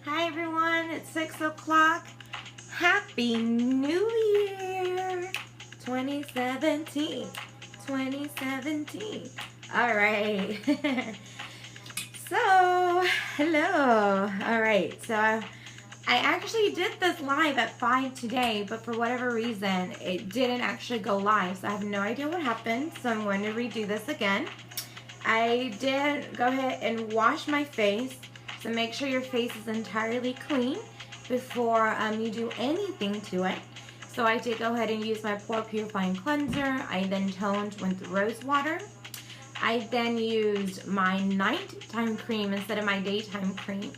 Hi everyone, it's 6 o'clock. Happy New Year 2017. 2017. Alright. So, hello. Alright, so I actually did this live at 5 today, but for whatever reason, it didn't actually go live. So I have no idea what happened, so I'm going to redo this again. I did go ahead and wash my face. So make sure your face is entirely clean before you do anything to it. So I did go ahead and use my pore purifying cleanser. I then toned with rose water. I then used my nighttime cream instead of my daytime cream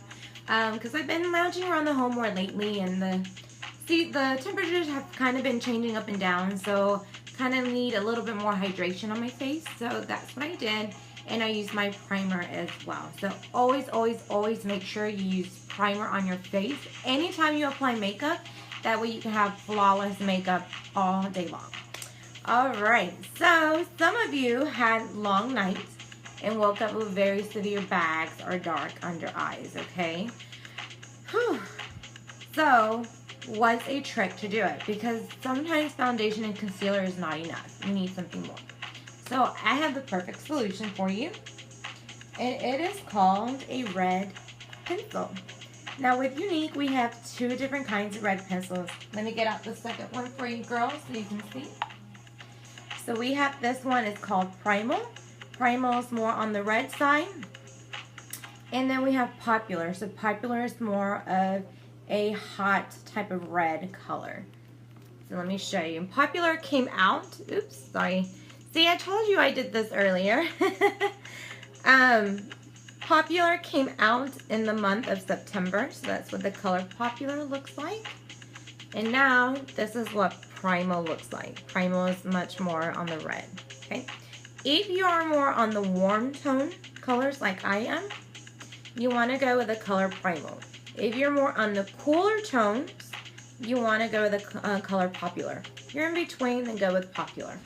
because I've been lounging around the home more lately, and the temperatures have kind of been changing up and down, so kind of need a little bit more hydration on my face. So that's what I did. And I use my primer as well. So always make sure you use primer on your face anytime you apply makeup. That way you can have flawless makeup all day long. Alright, so some of you had long nights and woke up with very severe bags or dark under eyes, okay? Whew. So what's a trick to do it? Because sometimes foundation and concealer is not enough. You need something more. So I have the perfect solution for you, and it is called a red pencil. Now with Unique, we have two different kinds of red pencils. Let me get out the second one for you girls so you can see. So we have this one, it's called Primal. Primal is more on the red side. And then we have Popular. So Popular is more of a hot type of red color. So let me show you. Popular came out, oops, sorry. See, I told you I did this earlier. Popular came out in the month of September, so that's what the color Popular looks like. And now, this is what Primal looks like. Primal is much more on the red, okay? If you are more on the warm tone colors like I am, you want to go with the color Primal. If you're more on the cooler tones, you want to go with the color Popular. If you're in between, then go with Popular.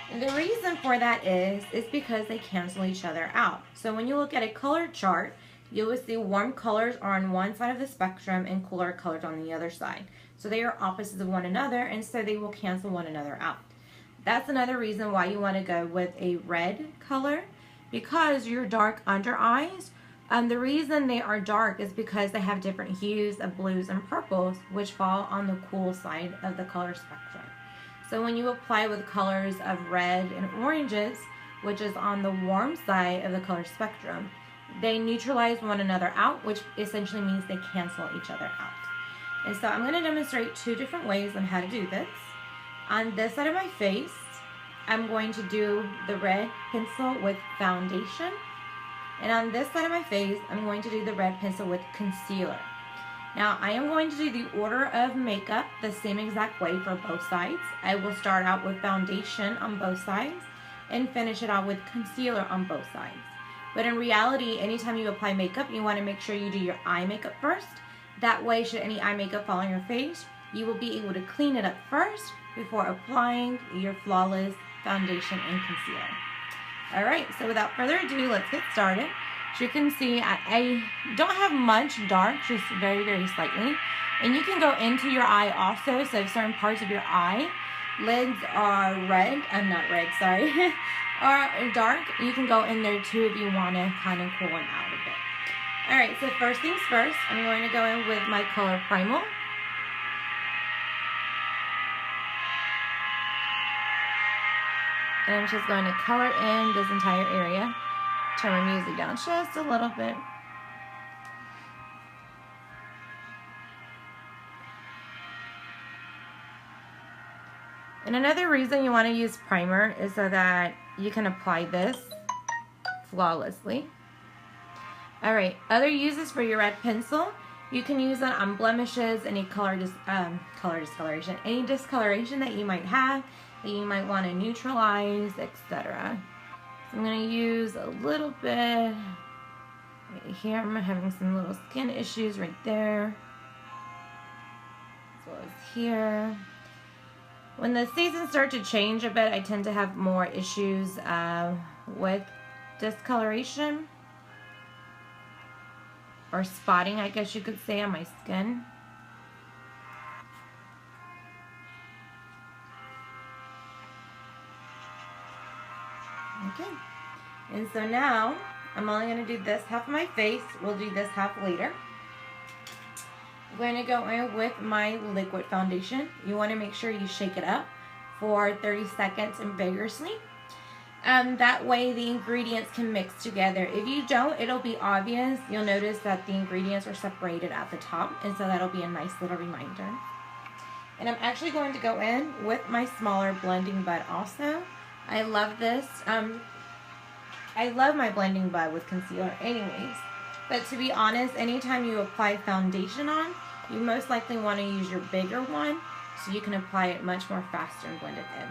And the reason for that is because they cancel each other out. So when you look at a color chart, you will see warm colors are on one side of the spectrum and cooler colors on the other side. So they are opposites of one another, and so they will cancel one another out. That's another reason why you want to go with a red color, because your dark under eyes, the reason they are dark is because they have different hues of blues and purples, which fall on the cool side of the color spectrum. So when you apply with colors of red and oranges, which is on the warm side of the color spectrum, they neutralize one another out, which essentially means they cancel each other out. And so I'm going to demonstrate two different ways on how to do this. On this side of my face, I'm going to do the red pencil with foundation. And on this side of my face, I'm going to do the red pencil with concealer. Now, I am going to do the order of makeup the same exact way for both sides. I will start out with foundation on both sides and finish it out with concealer on both sides. But in reality, anytime you apply makeup, you want to make sure you do your eye makeup first. That way, should any eye makeup fall on your face, you will be able to clean it up first before applying your flawless foundation and concealer. Alright, so without further ado, let's get started. As you can see, I don't have much dark, just very, very slightly. And you can go into your eye also, so if certain parts of your eye lids are red, not red, sorry, are dark, you can go in there too if you want to kind of cool them out a bit. Alright, so first things first, I'm going to go in with my color Primal. And I'm just going to color in this entire area. Turn my music down just a little bit. And another reason you want to use primer is so that you can apply this flawlessly. Alright, other uses for your red pencil. You can use it on blemishes, any color discoloration, any discoloration that you might have, that you might want to neutralize, etc. So I'm going to use a little bit right here. I'm having some little skin issues right there, as well as here. When the seasons start to change a bit, I tend to have more issues with discoloration. or spotting, I guess you could say, on my skin. Okay, and so now I'm only going to do this half of my face. We'll do this half later. I'm going to go in with my liquid foundation. You want to make sure you shake it up for 30 seconds and vigorously. That way the ingredients can mix together. If you don't, it'll be obvious. You'll notice that the ingredients are separated at the top, and so that'll be a nice little reminder. And I'm actually going to go in with my smaller blending bud also. I love this. I love my blending bud with concealer anyways. But to be honest, anytime you apply foundation on, you most likely want to use your bigger one so you can apply it much more faster and blend it in.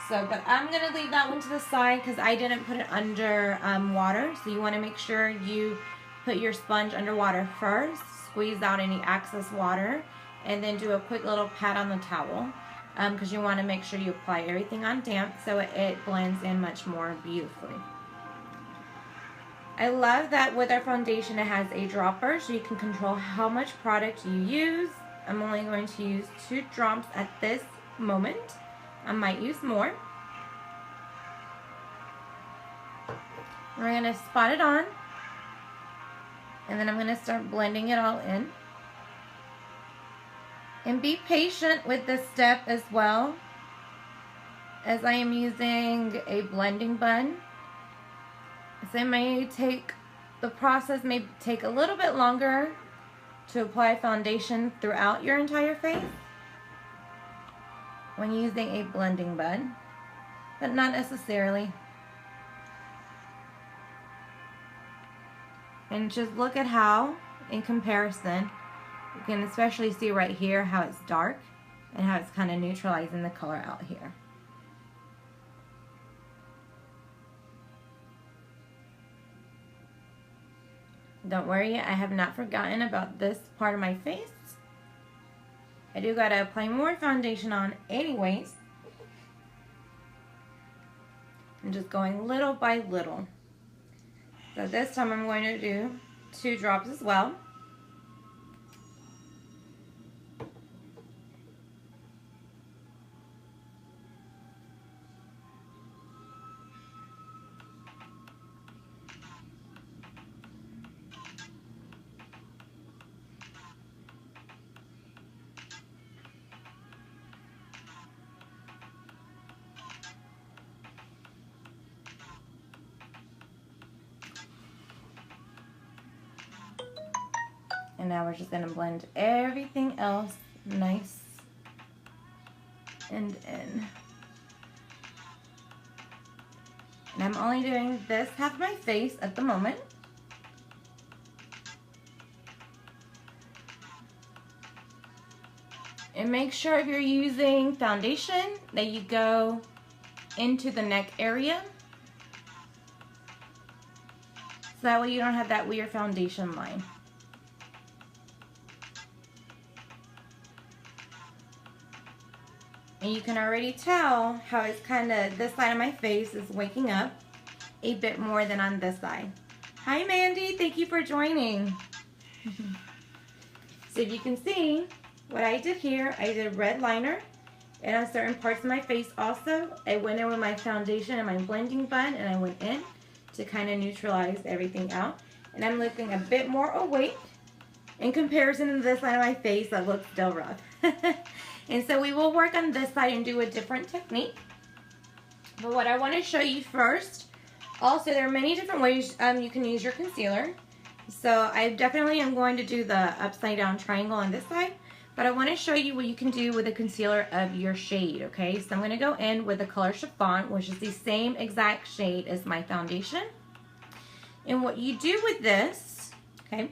So, but I'm going to leave that one to the side because I didn't put it under water. So you want to make sure you put your sponge under water first, squeeze out any excess water, and then do a quick little pat on the towel because you want to make sure you apply everything on damp so it blends in much more beautifully. I love that with our foundation it has a dropper so you can control how much product you use. I'm only going to use 2 drops at this moment. I might use more. We're going to spot it on, and then I'm going to start blending it all in. And be patient with this step as well, as I am using a blending bud. So the process may take a little bit longer to apply foundation throughout your entire face when using a blending bud, but not necessarily. And just look at how, in comparison, you can especially see right here how it's dark and how it's kind of neutralizing the color out here. Don't worry, I have not forgotten about this part of my face. I do gotta apply more foundation on anyways. I'm just going little by little. So this time I'm going to do 2 drops as well. And now we're just going to blend everything else nice and in. And I'm only doing this half of my face at the moment. And make sure if you're using foundation that you go into the neck area. So that way you don't have that weird foundation line. And you can already tell how it's kind of, this side of my face is waking up a bit more than on this side. Hi Mandy, thank you for joining. So if you can see what I did here, I did red liner. And on certain parts of my face also, I went in with my foundation and my blending bud and I went in to kind of neutralize everything out. And I'm looking a bit more awake in comparison to this side of my face that looks still rough. And so we will work on this side and do a different technique. But what I want to show you first, also there are many different ways you can use your concealer. So I definitely am going to do the upside down triangle on this side. But I want to show you what you can do with a concealer of your shade, okay? So I'm going to go in with the color Chiffon, which is the same exact shade as my foundation. And what you do with this, okay,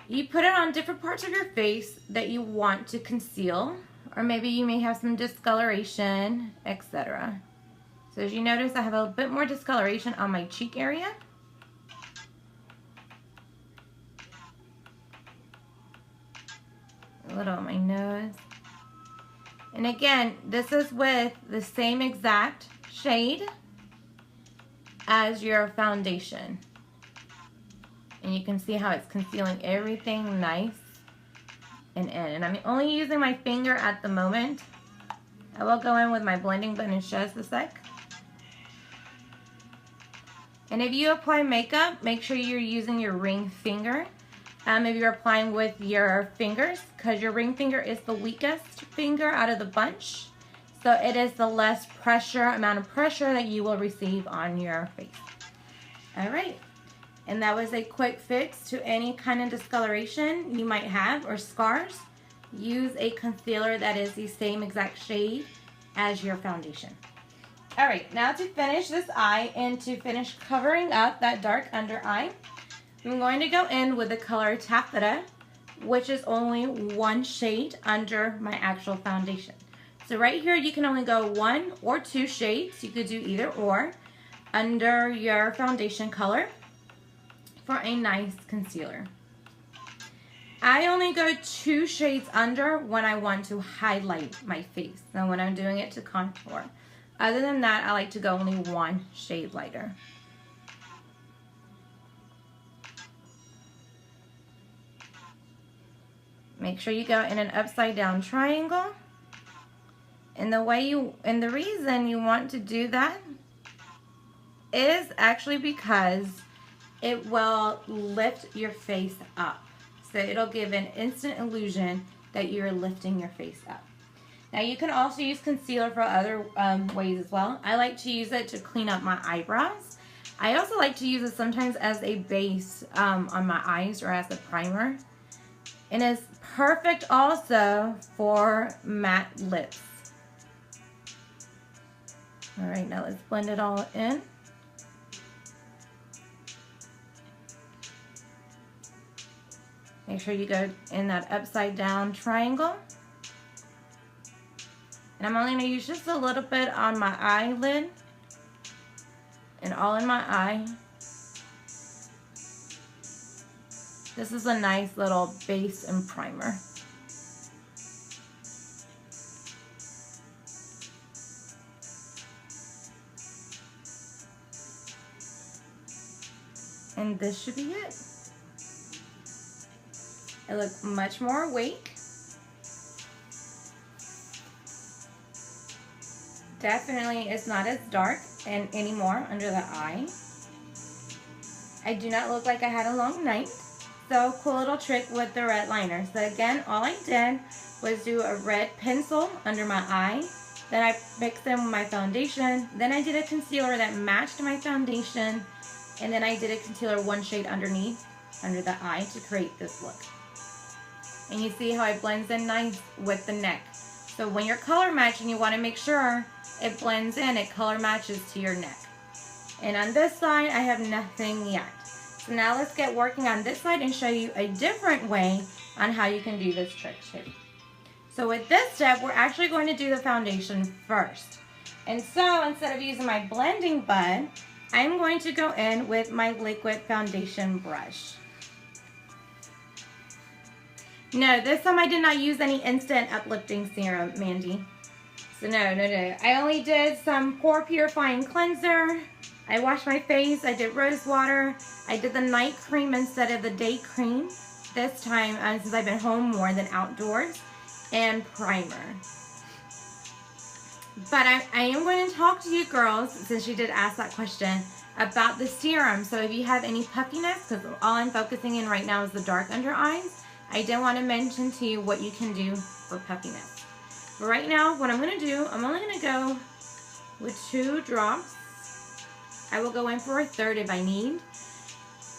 you put it on different parts of your face that you want to conceal, or maybe you may have some discoloration, etc. So as you notice, I have a bit more discoloration on my cheek area. A little on my nose. And again, this is with the same exact shade as your foundation. And you can see how it's concealing everything nice and in. And I'm only using my finger at the moment. I will go in with my blending button in just a sec. And if you apply makeup, make sure you're using your ring finger. If you're applying with your fingers, because your ring finger is the weakest finger out of the bunch. So it is the less amount of pressure that you will receive on your face. All right. And that was a quick fix to any kind of discoloration you might have or scars. Use a concealer that is the same exact shade as your foundation. All right, now to finish this eye and to finish covering up that dark under eye, I'm going to go in with the color Taffeta, which is only one shade under my actual foundation. So right here, you can only go 1 or 2 shades. You could do either or under your foundation color for a nice concealer. I only go 2 shades under when I want to highlight my face. Now when I'm doing it to contour. Other than that, I like to go only 1 shade lighter. Make sure you go in an upside down triangle. And the reason you want to do that is actually because it will lift your face up. So it'll give an instant illusion that you're lifting your face up. Now you can also use concealer for other ways as well. I like to use it to clean up my eyebrows. I also like to use it sometimes as a base on my eyes or as a primer. And it's perfect also for matte lips. All right, now let's blend it all in. Make sure you go in that upside down triangle. And I'm only going to use just a little bit on my eyelid and all in my eye. This is a nice little base and primer. And this should be it. I look much more awake. Definitely it's not as dark and anymore under the eye. I do not look like I had a long night. So cool little trick with the red liner. So again, all I did was do a red pencil under my eye. Then I mixed them with my foundation. Then I did a concealer that matched my foundation. And then I did a concealer 1 shade underneath, under the eye to create this look. And you see how it blends in nice with the neck. So when you're color matching, you want to make sure it blends in, it color matches to your neck. And on this side, I have nothing yet. So now let's get working on this side and show you a different way on how you can do this trick too. So with this step, we're actually going to do the foundation first. And so instead of using my blending bud, I'm going to go in with my liquid foundation brush. No, this time I did not use any instant uplifting serum, Mandy. So no. I only did some pore purifying cleanser. I washed my face. I did rose water. I did the night cream instead of the day cream. This time, since I've been home more than outdoors. And primer. But I am going to talk to you girls, since you did ask that question, about the serum. So if you have any puffiness, because all I'm focusing in right now is the dark under eyes, I did want to mention to you what you can do for puffiness. But right now, what I'm going to do, I'm only going to go with 2 drops. I will go in for a third if I need.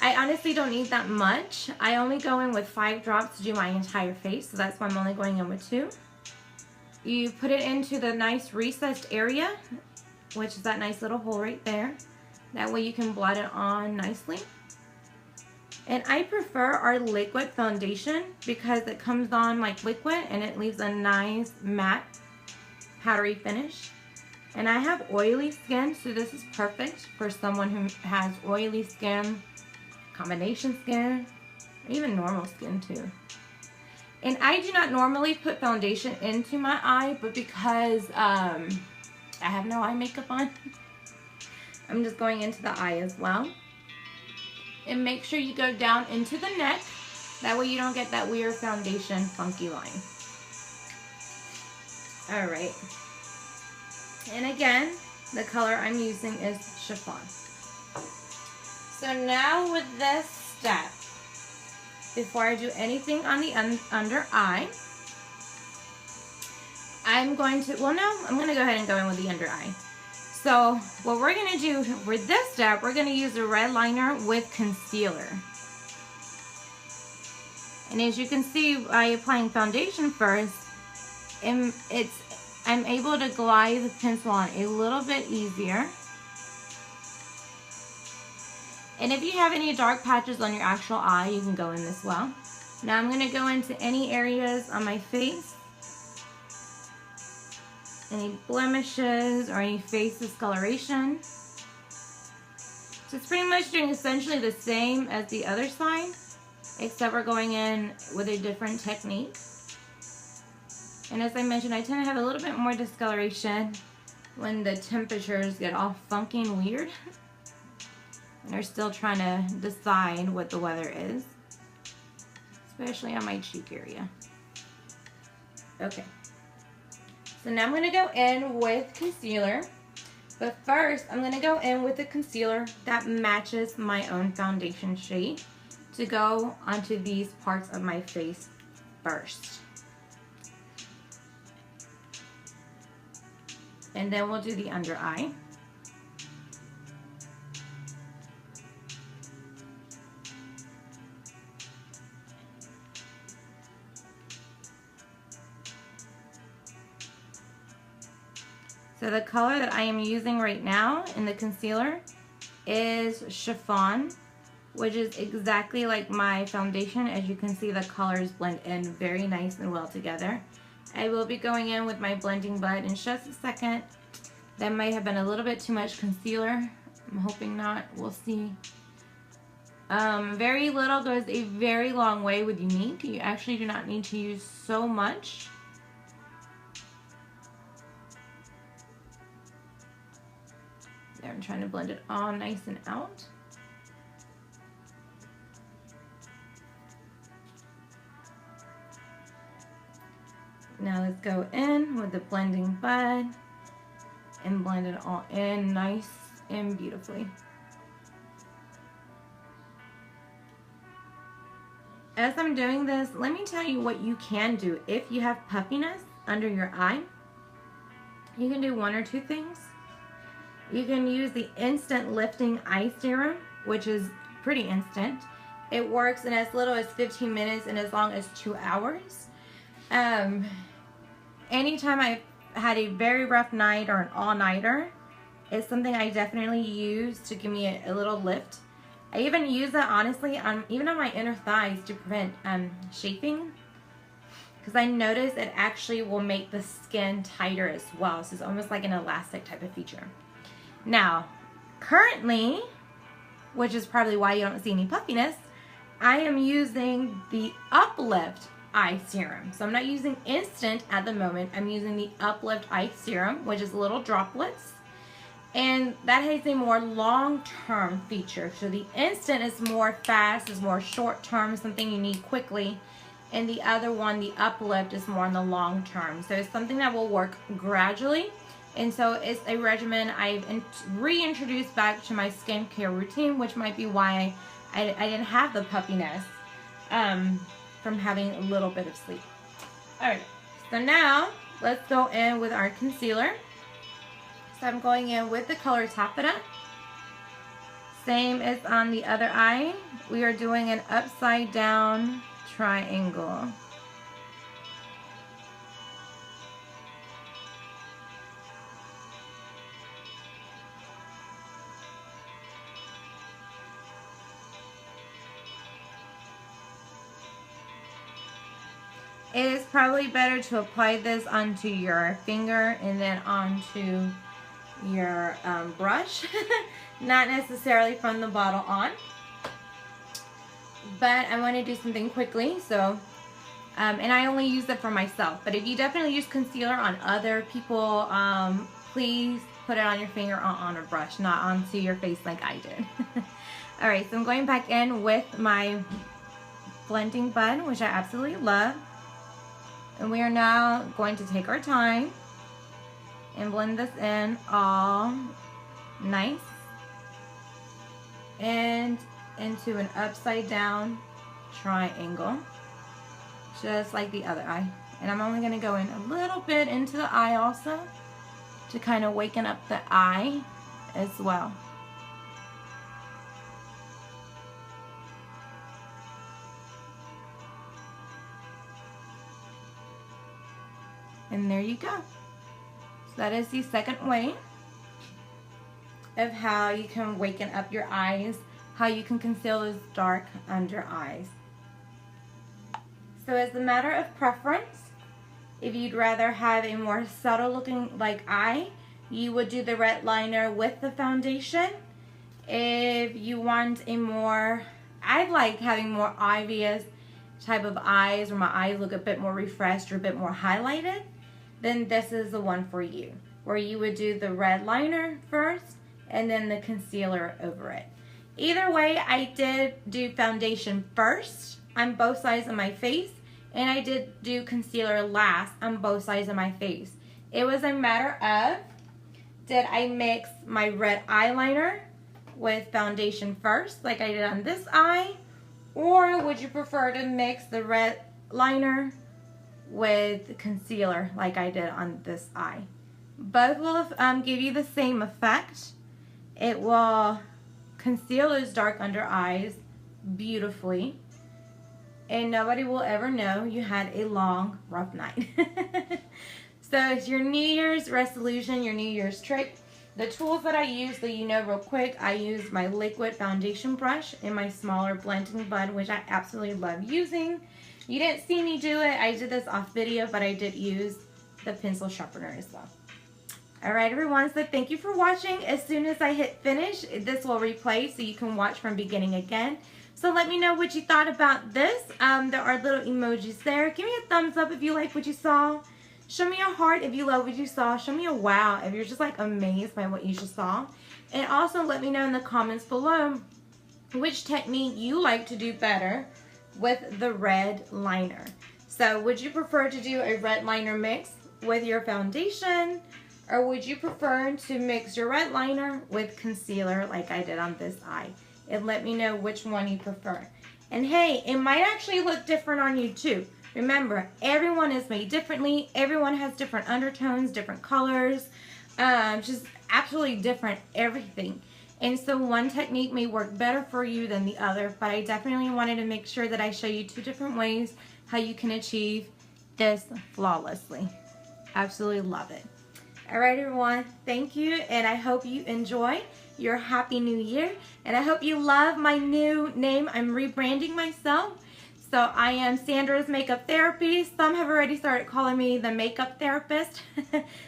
I honestly don't need that much. I only go in with 5 drops to do my entire face, so that's why I'm only going in with 2. You put it into the nice recessed area, which is that nice little hole right there. That way you can blot it on nicely. And I prefer our liquid foundation because it comes on like liquid and it leaves a nice matte powdery finish. And I have oily skin, so this is perfect for someone who has oily skin, combination skin, or even normal skin too. And I do not normally put foundation into my eye, but because I have no eye makeup on, I'm just going into the eye as well. And make sure you go down into the neck. That way you don't get that weird foundation funky line. Alright. And again, the color I'm using is chiffon. So now with this step, before I do anything on the under eye, I'm going to, well no, I'm going to go ahead and go in with the under eye. So what we're going to do with this step, we're going to use a red liner with concealer. And as you can see, by applying foundation first, I'm able to glide the pencil on a little bit easier. And if you have any dark patches on your actual eye, you can go in as well. Now I'm going to go into any areas on my face, any blemishes or any face discoloration. So it's pretty much doing essentially the same as the other side, except we're going in with a different technique. And as I mentioned, I tend to have a little bit more discoloration when the temperatures get all funky and weird. And they're still trying to decide what the weather is, especially on my cheek area. Okay. So now I'm going to go in with concealer. But first, I'm going to go in with a concealer that matches my own foundation shade to go onto these parts of my face first. And then we'll do the under eye. So the color that I am using right now in the concealer is Chiffon, which is exactly like my foundation. As you can see, the colors blend in very nice and well together. I will be going in with my blending bud in just a second. That might have been a little bit too much concealer. I'm hoping not. We'll see. Very little goes a very long way with Unique. You actually do not need to use so much. There, I'm trying to blend it all nice and out. Now let's go in with the blending bud and blend it all in nice and beautifully. As I'm doing this, let me tell you what you can do if you have puffiness under your eye. You can do one or two things. You can use the Instant Lifting Eye Serum, which is pretty instant. It works in as little as 15 minutes and as long as 2 hours. Anytime I've had a very rough night or an all-nighter, it's something I definitely use to give me a little lift. I even use it, honestly, even on my inner thighs to prevent chafing, because I notice it actually will make the skin tighter as well. So it's almost like an elastic type of feature. Now, currently, which is probably why you don't see any puffiness, I am using the Uplift Eye Serum. So I'm not using Instant at the moment. I'm using the Uplift Eye Serum, which is little droplets. And that has a more long-term feature. So the Instant is more fast, is more short-term, something you need quickly. And the other one, the Uplift, is more in the long term. So it's something that will work gradually. And so it's a regimen I've reintroduced back to my skincare routine, which might be why I didn't have the puffiness from having a little bit of sleep. Alright, so now let's go in with our concealer. So I'm going in with the color Taffeta. Same as on the other eye. We are doing an upside down triangle. It is probably better to apply this onto your finger and then onto your brush, not necessarily from the bottle on. But I want to do something quickly, so and I only use it for myself. But if you definitely use concealer on other people, please put it on your finger or on a brush, not onto your face like I did. Alright, so I'm going back in with my blending bud, which I absolutely love. And we are now going to take our time and blend this in all nice and into an upside down triangle, just like the other eye. And I'm only going to go in a little bit into the eye also to kind of waken up the eye as well. And there you go. So that is the second way of how you can waken up your eyes, how you can conceal those dark under eyes. So as a matter of preference, if you'd rather have a more subtle looking like eye, you would do the red liner with the foundation. If you want a more, I like having more obvious type of eyes, where my eyes look a bit more refreshed or a bit more highlighted, then this is the one for you, where you would do the red liner first and then the concealer over it. Either way, I did do foundation first on both sides of my face, and I did do concealer last on both sides of my face. It was a matter of, did I mix my red eyeliner with foundation first like I did on this eye, or would you prefer to mix the red liner with concealer like I did on this eye? Both will give you the same effect. It will conceal those dark under eyes beautifully, and nobody will ever know you had a long, rough night. So it's your New Year's resolution, your New Year's trick. The tools that I use, so you know real quick, I use my liquid foundation brush and my smaller blending bud, which I absolutely love using. You didn't see me do it. I did this off video, but I did use the pencil sharpener as well. Alright everyone, so thank you for watching. As soon as I hit finish, this will replay so you can watch from beginning again. So let me know what you thought about this. There are little emojis there. Give me a thumbs up if you like what you saw. Show me a heart if you love what you saw. Show me a wow if you're just like amazed by what you just saw. And also let me know in the comments below which technique you like to do better with the red liner. So would you prefer to do a red liner mix with your foundation, or would you prefer to mix your red liner with concealer like I did on this eye? And let me know which one you prefer. And hey, it might actually look different on you too. Remember, everyone is made differently. Everyone has different undertones, different colors, just absolutely different everything. And so one technique may work better for you than the other, but I definitely wanted to make sure that I show you two different ways how you can achieve this flawlessly. Absolutely love it. All right, everyone, thank you, and I hope you enjoy your Happy New Year, and I hope you love my new name. I'm rebranding myself. So I am Sandra's Makeup Therapy. Some have already started calling me the Makeup Therapist.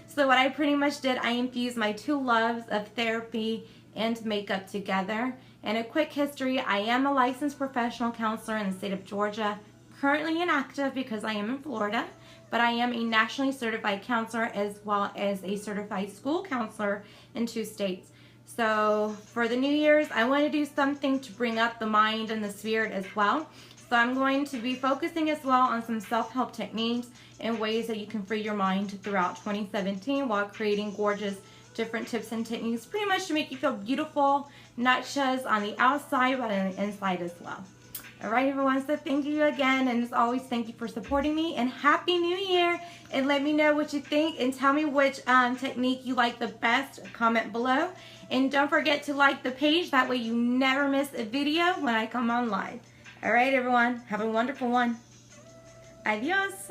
So what I pretty much did, I infused my two loves of therapy and makeup together. And a quick history, I am a licensed professional counselor in the state of Georgia, currently inactive because I am in Florida, but I am a nationally certified counselor as well as a certified school counselor in 2 states. So for the New Year's, I want to do something to bring up the mind and the spirit as well. So I'm going to be focusing as well on some self-help techniques and ways that you can free your mind throughout 2017 while creating gorgeous different tips and techniques, pretty much to make you feel beautiful, not just on the outside, but on the inside as well. All right, everyone, so thank you again, and as always, thank you for supporting me, and Happy New Year, and let me know what you think, and tell me which technique you like the best. Comment below, and don't forget to like the page, that way you never miss a video when I come on live. All right, everyone, have a wonderful one. Adios.